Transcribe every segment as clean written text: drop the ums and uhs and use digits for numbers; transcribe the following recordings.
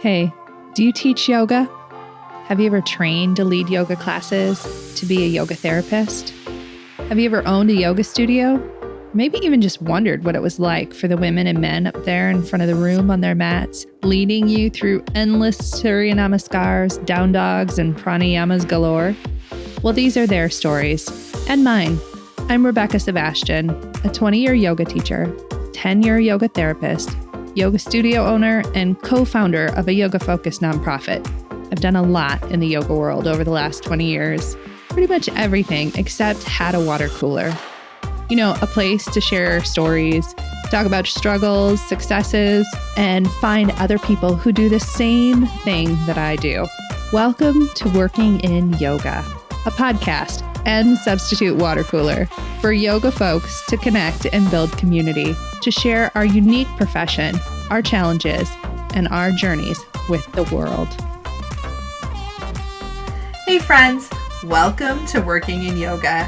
Hey, do you teach yoga? Have you ever trained to lead yoga classes, to be a yoga therapist? Have you ever owned a yoga studio? Maybe even just wondered what it was like for the women and men up there in front of the room on their mats, leading you through endless Surya Namaskars, down dogs, and pranayamas galore? Well, these are their stories, and mine. I'm Rebecca Sebastian, a 20-year yoga teacher, 10-year yoga therapist, yoga studio owner, and co-founder of a yoga-focused nonprofit. I've done a lot in the yoga world over the last 20 years, pretty much everything except had a water cooler. You know, a place to share stories, talk about struggles, successes, and find other people who do the same thing that I do. Welcome to Working in Yoga, a podcast and substitute water cooler for yoga folks to connect and build community, to share our unique profession, our challenges, and our journeys with the world. Hey friends, welcome to Working in Yoga.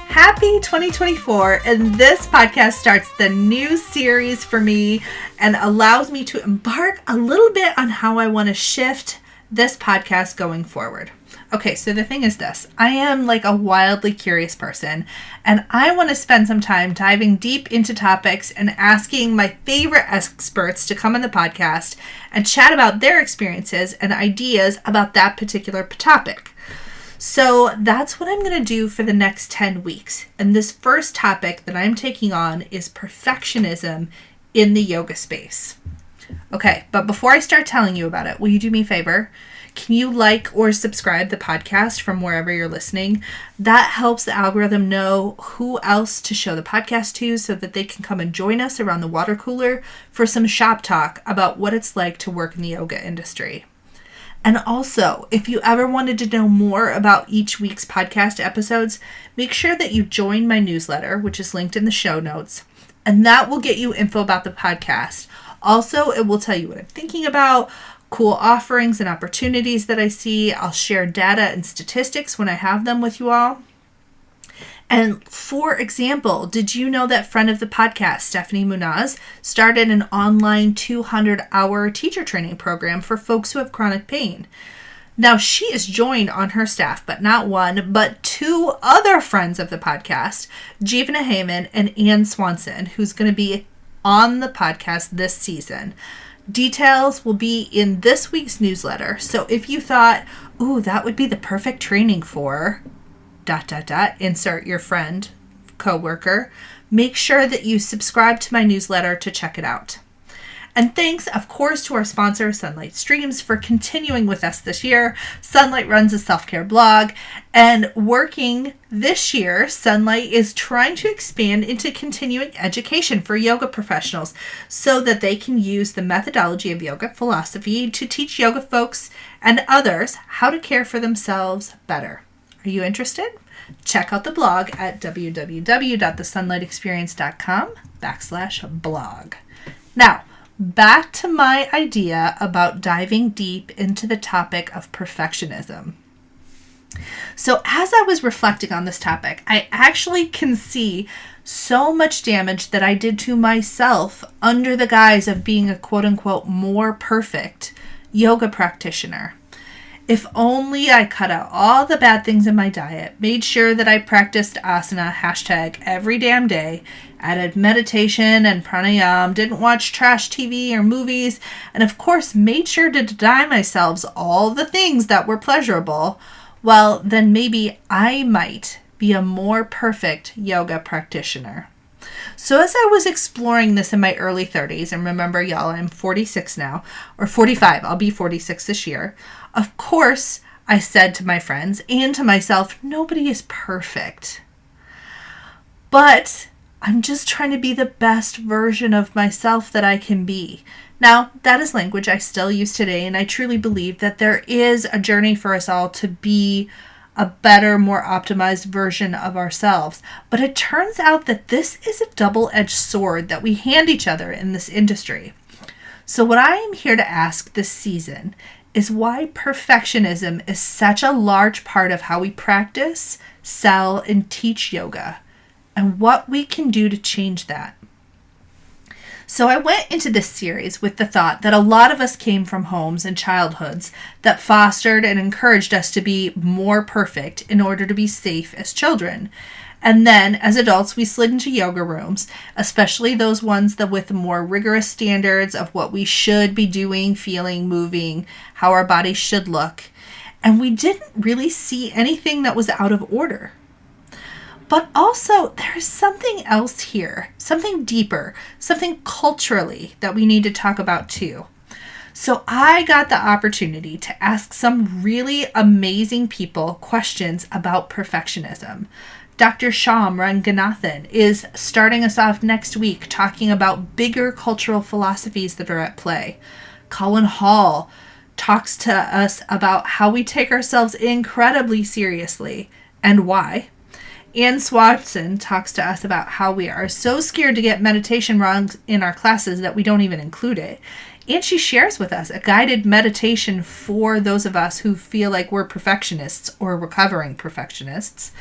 Happy 2024, and this podcast starts the new series for me and allows me to embark a little bit on how I want to shift this podcast going forward. Okay, so the thing is this, I am like a wildly curious person, and I want to spend some time diving deep into topics and asking my favorite experts to come on the podcast and chat about their experiences and ideas about that particular topic. So that's what I'm going to do for the next 10 weeks. And this first topic that I'm taking on is perfectionism in the yoga space. Okay, but before I start telling you about it, will you do me a favor? Can you like or subscribe the podcast from wherever you're listening? That helps the algorithm know who else to show the podcast to so that they can come and join us around the water cooler for some shop talk about what it's like to work in the yoga industry. And also, if you ever wanted to know more about each week's podcast episodes, make sure that you join my newsletter, which is linked in the show notes, and that will get you info about the podcast. Also, it will tell you what I'm thinking about, cool offerings and opportunities that I see. I'll share data and statistics when I have them with you all. And for example, did you know that friend of the podcast, Stephanie Munaz, started an online 200-hour teacher training program for folks who have chronic pain? Now, she is joined on her staff, but not one, but two other friends of the podcast, Jeevana Heyman and Ann Swanson, who's going to be on the podcast this season. Details will be in this week's newsletter. So if you thought, ooh, that would be the perfect training for ... insert your friend, coworker, make sure that you subscribe to my newsletter to check it out. And thanks, of course, to our sponsor, Sunlight Streams, for continuing with us this year. Sunlight runs a self-care blog, and working this year, Sunlight is trying to expand into continuing education for yoga professionals so that they can use the methodology of yoga philosophy to teach yoga folks and others how to care for themselves better. Are you interested? Check out the blog at www.thesunlightexperience.com/blog. Now, back to my idea about diving deep into the topic of perfectionism. So as I was reflecting on this topic, I actually can see so much damage that I did to myself under the guise of being a quote-unquote more perfect yoga practitioner. If only I cut out all the bad things in my diet, made sure that I practiced asana #every damn day, added meditation and pranayama, didn't watch trash TV or movies, and of course made sure to deny myself all the things that were pleasurable, well, then maybe I might be a more perfect yoga practitioner. So as I was exploring this in my early 30s, and remember, y'all, I'm 46 now, or 45, I'll be 46 this year. Of course, I said to my friends and to myself, nobody is perfect. But I'm just trying to be the best version of myself that I can be. Now, that is language I still use today, and I truly believe that there is a journey for us all to be a better, more optimized version of ourselves. But it turns out that this is a double-edged sword that we hand each other in this industry. So what I am here to ask this season is why perfectionism is such a large part of how we practice, sell, and teach yoga, and what we can do to change that. So I went into this series with the thought that a lot of us came from homes and childhoods that fostered and encouraged us to be more perfect in order to be safe as children. And then, as adults, we slid into yoga rooms, especially those ones that with more rigorous standards of what we should be doing, feeling, moving, how our body should look. And we didn't really see anything that was out of order. But also, there is something else here, something deeper, something culturally that we need to talk about too. So I got the opportunity to ask some really amazing people questions about perfectionism. Dr. Shyam Ranganathan is starting us off next week talking about bigger cultural philosophies that are at play. Colin Hall talks to us about how we take ourselves incredibly seriously and why. Anne Swanson talks to us about how we are so scared to get meditation wrong in our classes that we don't even include it. And she shares with us a guided meditation for those of us who feel like we're perfectionists or recovering perfectionists.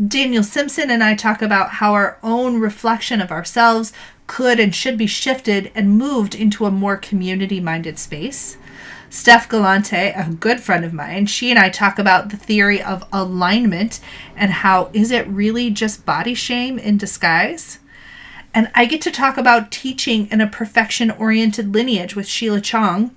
Daniel Simpson and I talk about how our own reflection of ourselves could and should be shifted and moved into a more community-minded space. Steph Galante, a good friend of mine, she and I talk about the theory of alignment and how is it really just body shame in disguise? And I get to talk about teaching in a perfection-oriented lineage with Sheila Chong.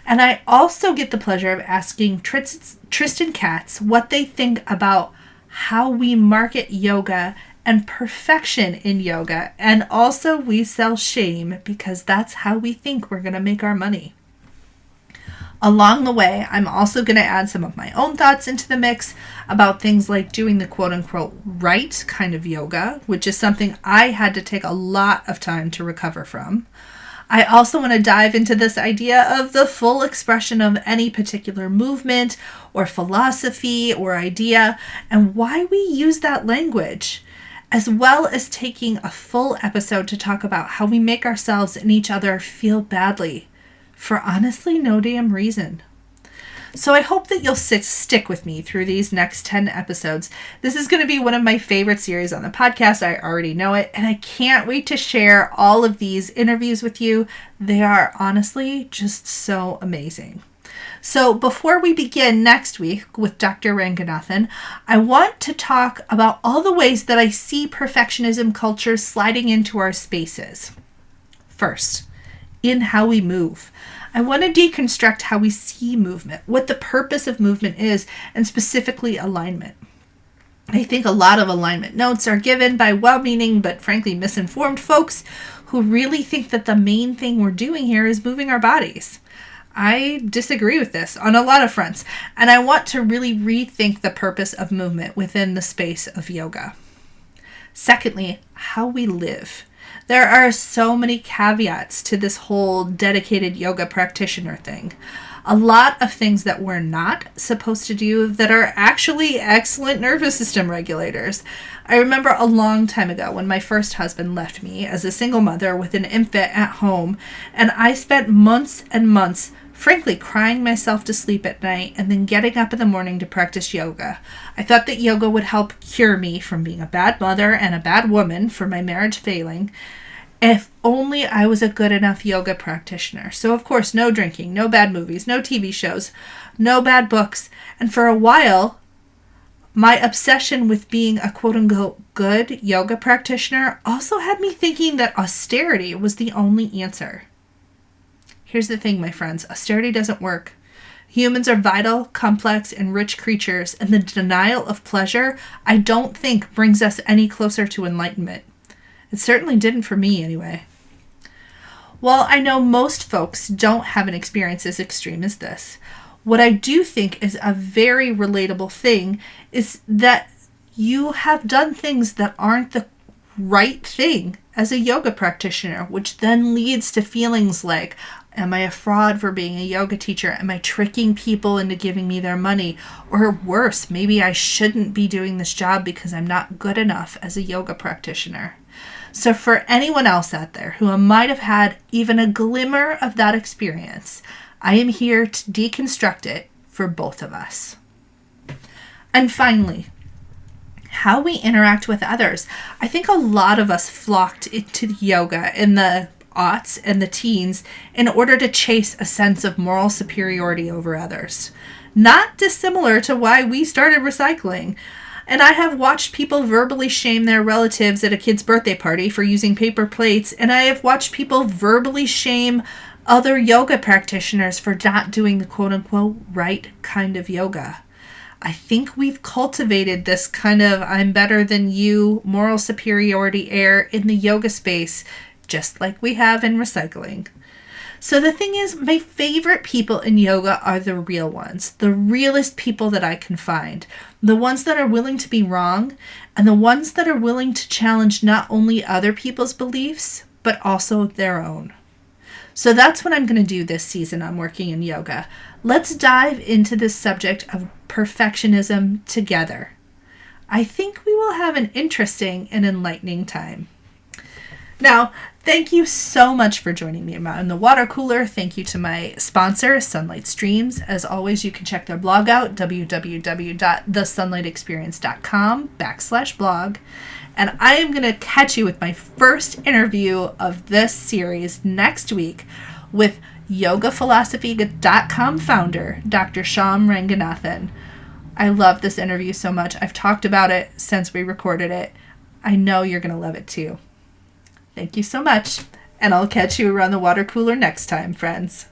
And I also get the pleasure of asking Tristan Katz what they think about how we market yoga and perfection in yoga. And also we sell shame because that's how we think we're going to make our money. Along the way, I'm also going to add some of my own thoughts into the mix about things like doing the quote-unquote right kind of yoga, which is something I had to take a lot of time to recover from. I also want to dive into this idea of the full expression of any particular movement or philosophy or idea and why we use that language, as well as taking a full episode to talk about how we make ourselves and each other feel badly for honestly no damn reason. So I hope that you'll stick with me through these next 10 episodes. This is going to be one of my favorite series on the podcast. I already know it, and I can't wait to share all of these interviews with you. They are honestly just so amazing. So before we begin next week with Dr. Ranganathan, I want to talk about all the ways that I see perfectionism culture sliding into our spaces. First, in how we move. I want to deconstruct how we see movement, what the purpose of movement is, and specifically alignment. I think a lot of alignment notes are given by well-meaning but frankly misinformed folks who really think that the main thing we're doing here is moving our bodies. I disagree with this on a lot of fronts, and I want to really rethink the purpose of movement within the space of yoga. Secondly, how we live. There are so many caveats to this whole dedicated yoga practitioner thing. A lot of things that we're not supposed to do that are actually excellent nervous system regulators. I remember a long time ago when my first husband left me as a single mother with an infant at home, and I spent months and months frankly crying myself to sleep at night and then getting up in the morning to practice yoga. I thought that yoga would help cure me from being a bad mother and a bad woman for my marriage failing. If only I was a good enough yoga practitioner. So of course, no drinking, no bad movies, no TV shows, no bad books. And for a while, my obsession with being a quote-unquote good yoga practitioner also had me thinking that austerity was the only answer. Here's the thing, my friends. Austerity doesn't work. Humans are vital, complex, and rich creatures, and the denial of pleasure, I don't think, brings us any closer to enlightenment. It certainly didn't for me, anyway. While I know most folks don't have an experience as extreme as this, what I do think is a very relatable thing is that you have done things that aren't the right thing as a yoga practitioner, which then leads to feelings like, am I a fraud for being a yoga teacher? Am I tricking people into giving me their money? Or worse, maybe I shouldn't be doing this job because I'm not good enough as a yoga practitioner. So for anyone else out there who might have had even a glimmer of that experience, I am here to deconstruct it for both of us. And finally, how we interact with others. I think a lot of us flocked into yoga in the aughts and the teens in order to chase a sense of moral superiority over others. Not dissimilar to why we started recycling. And I have watched people verbally shame their relatives at a kid's birthday party for using paper plates, and I have watched people verbally shame other yoga practitioners for not doing the quote-unquote right kind of yoga. I think we've cultivated this kind of I'm better than you moral superiority air in the yoga space, just like we have in recycling. So the thing is, my favorite people in yoga are the real ones, the realest people that I can find, the ones that are willing to be wrong, and the ones that are willing to challenge not only other people's beliefs, but also their own. So that's what I'm going to do this season on Working in Yoga. Let's dive into this subject of perfectionism together. I think we will have an interesting and enlightening time. Now, thank you so much for joining me in the water cooler. Thank you to my sponsor, Sunlight Streams. As always, you can check their blog out, www.thesunlightexperience.com/blog. And I am going to catch you with my first interview of this series next week with yogaphilosophy.com founder, Dr. Shyam Ranganathan. I love this interview so much. I've talked about it since we recorded it. I know you're going to love it too. Thank you so much, and I'll catch you around the water cooler next time, friends.